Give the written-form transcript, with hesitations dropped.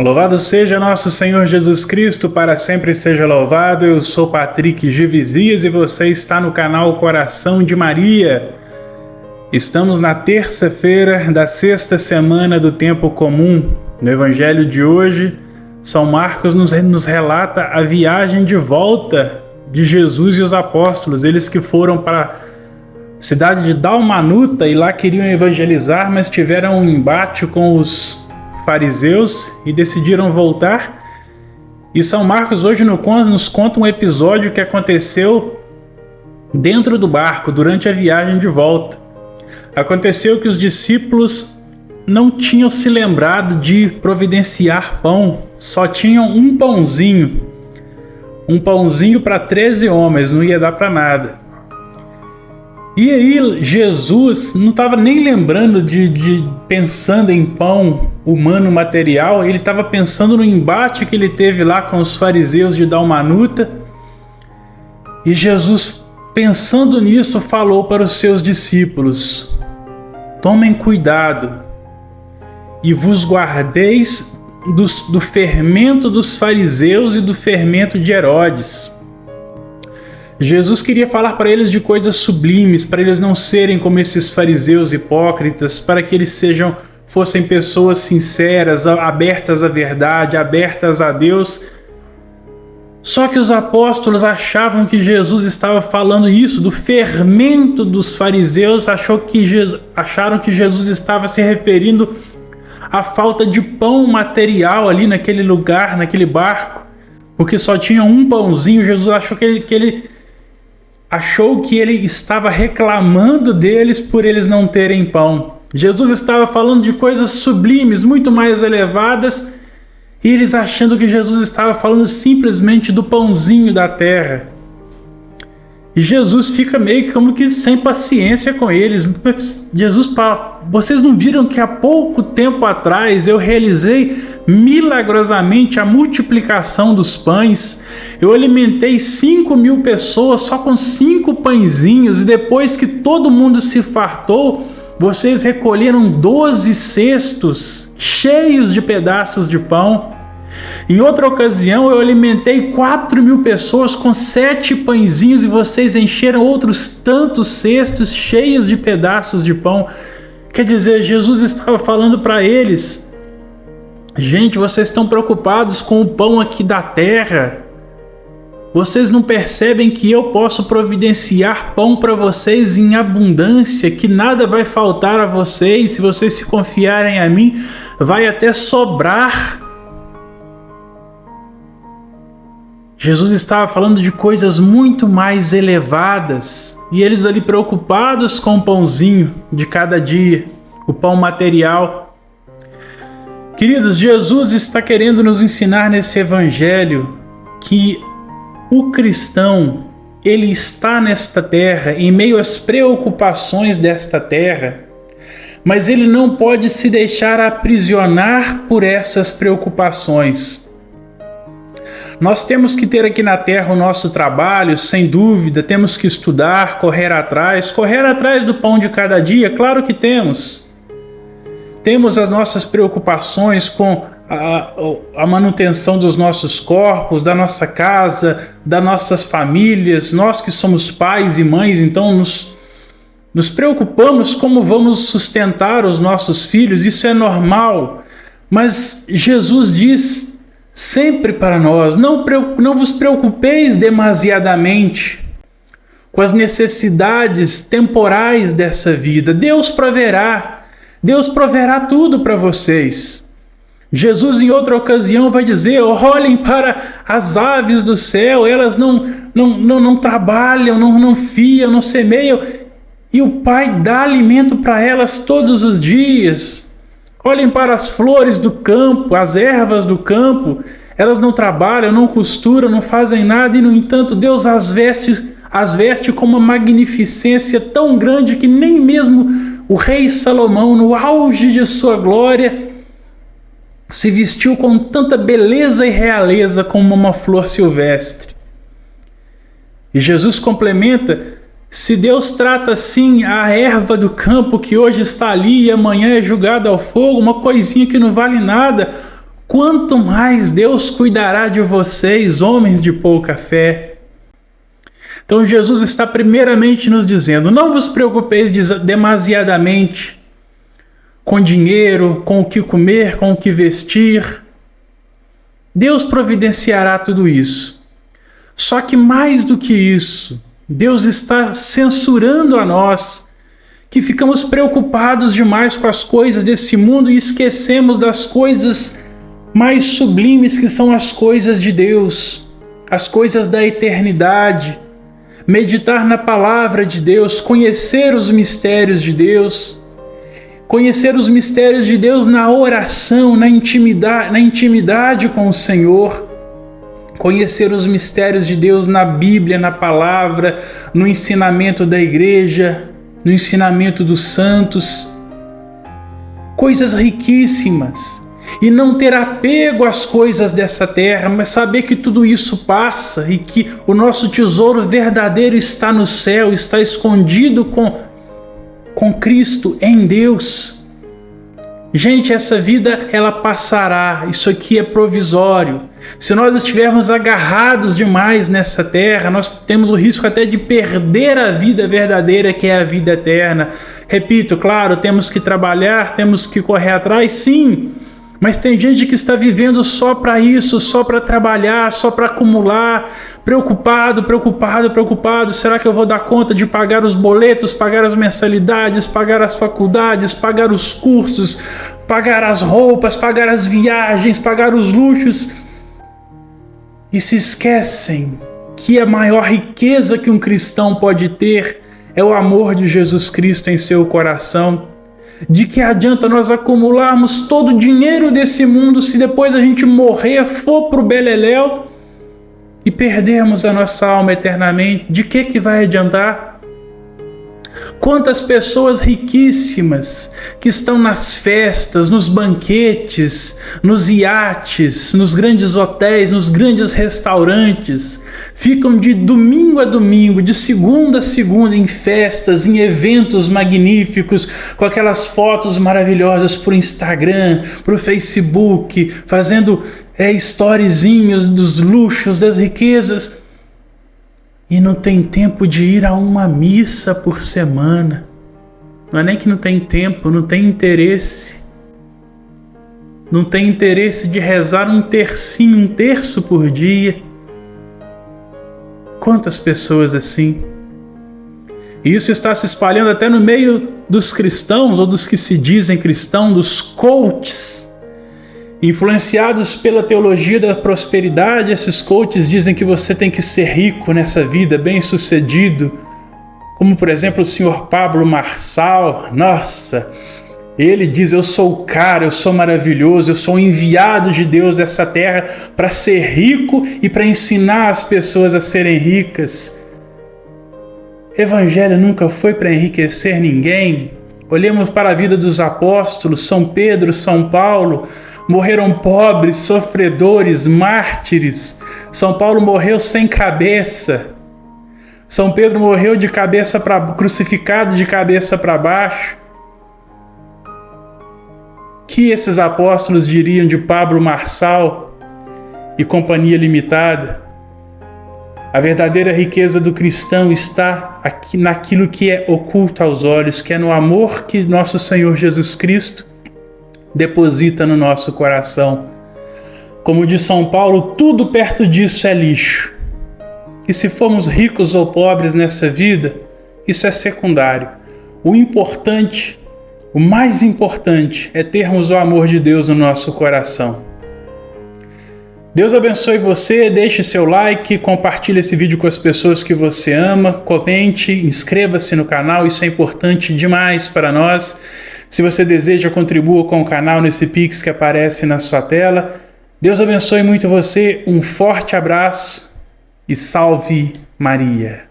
Louvado seja nosso Senhor Jesus Cristo, para sempre seja louvado. Eu sou Patrick Givisias e você está no canal Coração de Maria. Estamos na terça-feira da sexta semana do tempo comum. No evangelho de hoje, São Marcos nos relata a viagem de volta de Jesus e os apóstolos. Eles que foram para a cidade de Dalmanuta e lá queriam evangelizar, mas tiveram um embate com os fariseus e decidiram voltar. E São Marcos hoje nos conta um episódio que aconteceu dentro do barco durante a viagem de volta. Aconteceu que os discípulos não tinham se lembrado de providenciar pão, só tinham um pãozinho para 13 homens, não ia dar para nada. E aí Jesus não estava nem lembrando pensando em pão humano material, ele estava pensando no embate que ele teve lá com os fariseus de Dalmanuta. E Jesus, pensando nisso, falou para os seus discípulos: tomem cuidado e vos guardeis do fermento dos fariseus e do fermento de Herodes. Jesus queria falar para eles de coisas sublimes, para eles não serem como esses fariseus hipócritas, para que eles fossem pessoas sinceras, abertas à verdade, abertas a Deus. Só que os apóstolos achavam que Jesus estava falando isso, do fermento dos fariseus, acharam que Jesus estava se referindo à falta de pão material ali naquele lugar, naquele barco, porque só tinha um pãozinho. Jesus achou que ele estava reclamando deles por eles não terem pão. Jesus estava falando de coisas sublimes, muito mais elevadas, e eles achando que Jesus estava falando simplesmente do pãozinho da terra. E Jesus fica meio que como que sem paciência com eles. Jesus fala: vocês não viram que há pouco tempo atrás eu realizei milagrosamente a multiplicação dos pães? Eu alimentei 5.000 pessoas só com 5 pãezinhos, e depois que todo mundo se fartou, vocês recolheram 12 cestos cheios de pedaços de pão. Em outra ocasião, eu alimentei 4.000 pessoas com 7 pãezinhos e vocês encheram outros tantos cestos cheios de pedaços de pão. Quer dizer, Jesus estava falando para eles: gente, vocês estão preocupados com o pão aqui da terra. Vocês não percebem que eu posso providenciar pão para vocês em abundância, que nada vai faltar a vocês, se vocês se confiarem a mim, vai até sobrar. Jesus estava falando de coisas muito mais elevadas, e eles ali preocupados com o pãozinho de cada dia, o pão material. Queridos, Jesus está querendo nos ensinar nesse evangelho que o cristão, ele está nesta terra, em meio às preocupações desta terra, mas ele não pode se deixar aprisionar por essas preocupações. Nós temos que ter aqui na terra o nosso trabalho, sem dúvida, temos que estudar, correr atrás do pão de cada dia, claro que temos. Temos as nossas preocupações com a manutenção dos nossos corpos, da nossa casa, das nossas famílias. Nós que somos pais e mães, então nos preocupamos como vamos sustentar os nossos filhos, isso é normal. Mas Jesus diz sempre para nós: não vos preocupeis demasiadamente com as necessidades temporais dessa vida. Deus proverá tudo para vocês. Jesus, em outra ocasião, vai dizer: olhem para as aves do céu, elas não trabalham, não fiam, não semeiam, e o Pai dá alimento para elas todos os dias. Olhem para as flores do campo, as ervas do campo, elas não trabalham, não costuram, não fazem nada, e no entanto Deus as veste com uma magnificência tão grande que nem mesmo o rei Salomão, no auge de sua glória, se vestiu com tanta beleza e realeza como uma flor silvestre. E Jesus complementa: se Deus trata assim a erva do campo que hoje está ali e amanhã é jogada ao fogo, uma coisinha que não vale nada, quanto mais Deus cuidará de vocês, homens de pouca fé. Então Jesus está primeiramente nos dizendo: não vos preocupeis demasiadamente com dinheiro, com o que comer, com o que vestir. Deus providenciará tudo isso. Só que mais do que isso, Deus está censurando a nós, que ficamos preocupados demais com as coisas desse mundo e esquecemos das coisas mais sublimes, que são as coisas de Deus, as coisas da eternidade. Meditar na palavra de Deus, conhecer os mistérios de Deus, conhecer os mistérios de Deus na oração, na intimidade com o Senhor, conhecer os mistérios de Deus na Bíblia, na palavra, no ensinamento da igreja, no ensinamento dos santos. Coisas riquíssimas. E não ter apego às coisas dessa terra, mas saber que tudo isso passa e que o nosso tesouro verdadeiro está no céu, está escondido com Cristo em Deus. Gente, essa vida ela passará, isso aqui é provisório. Se nós estivermos agarrados demais nessa terra, nós temos o risco até de perder a vida verdadeira, que é a vida eterna. Repito, claro, temos que trabalhar, temos que correr atrás, sim. Mas tem gente que está vivendo só para isso, só para trabalhar, só para acumular, preocupado. Será que eu vou dar conta de pagar os boletos, pagar as mensalidades, pagar as faculdades, pagar os cursos, pagar as roupas, pagar as viagens, pagar os luxos? E se esquecem que a maior riqueza que um cristão pode ter é o amor de Jesus Cristo em seu coração. De que adianta nós acumularmos todo o dinheiro desse mundo se depois a gente morrer, for pro beleléu e perdermos a nossa alma eternamente? De que vai adiantar? Quantas pessoas riquíssimas que estão nas festas, nos banquetes, nos iates, nos grandes hotéis, nos grandes restaurantes, ficam de domingo a domingo, de segunda a segunda em festas, em eventos magníficos, com aquelas fotos maravilhosas para o Instagram, para o Facebook, fazendo storyzinhos dos luxos, das riquezas. E não tem tempo de ir a uma missa por semana. Não é nem que não tem tempo, não tem interesse. Não tem interesse de rezar um terço por dia. Quantas pessoas assim? E isso está se espalhando até no meio dos cristãos, ou dos que se dizem cristãos, dos coaches. Influenciados pela teologia da prosperidade, esses coaches dizem que você tem que ser rico nessa vida, bem-sucedido. Como, por exemplo, o senhor Pablo Marçal. Nossa, ele diz: eu sou o cara, eu sou maravilhoso, eu sou o enviado de Deus dessa terra para ser rico e para ensinar as pessoas a serem ricas. Evangelho nunca foi para enriquecer ninguém. Olhemos para a vida dos apóstolos, São Pedro, São Paulo. Morreram pobres, sofredores, mártires. São Paulo morreu sem cabeça. São Pedro morreu crucificado de cabeça para baixo. Que esses apóstolos diriam de Pablo Marçal e Companhia Limitada? A verdadeira riqueza do cristão está aqui naquilo que é oculto aos olhos, que é no amor que nosso Senhor Jesus Cristo deposita no nosso coração. Como diz São Paulo, tudo perto disso é lixo. E se formos ricos ou pobres nessa vida, isso é secundário. O importante, o mais importante, é termos o amor de Deus no nosso coração. Deus abençoe você, deixe seu like, compartilhe esse vídeo com as pessoas que você ama, comente, inscreva-se no canal, isso é importante demais para nós. Se você deseja, contribua com o canal nesse Pix que aparece na sua tela. Deus abençoe muito você, um forte abraço e salve Maria!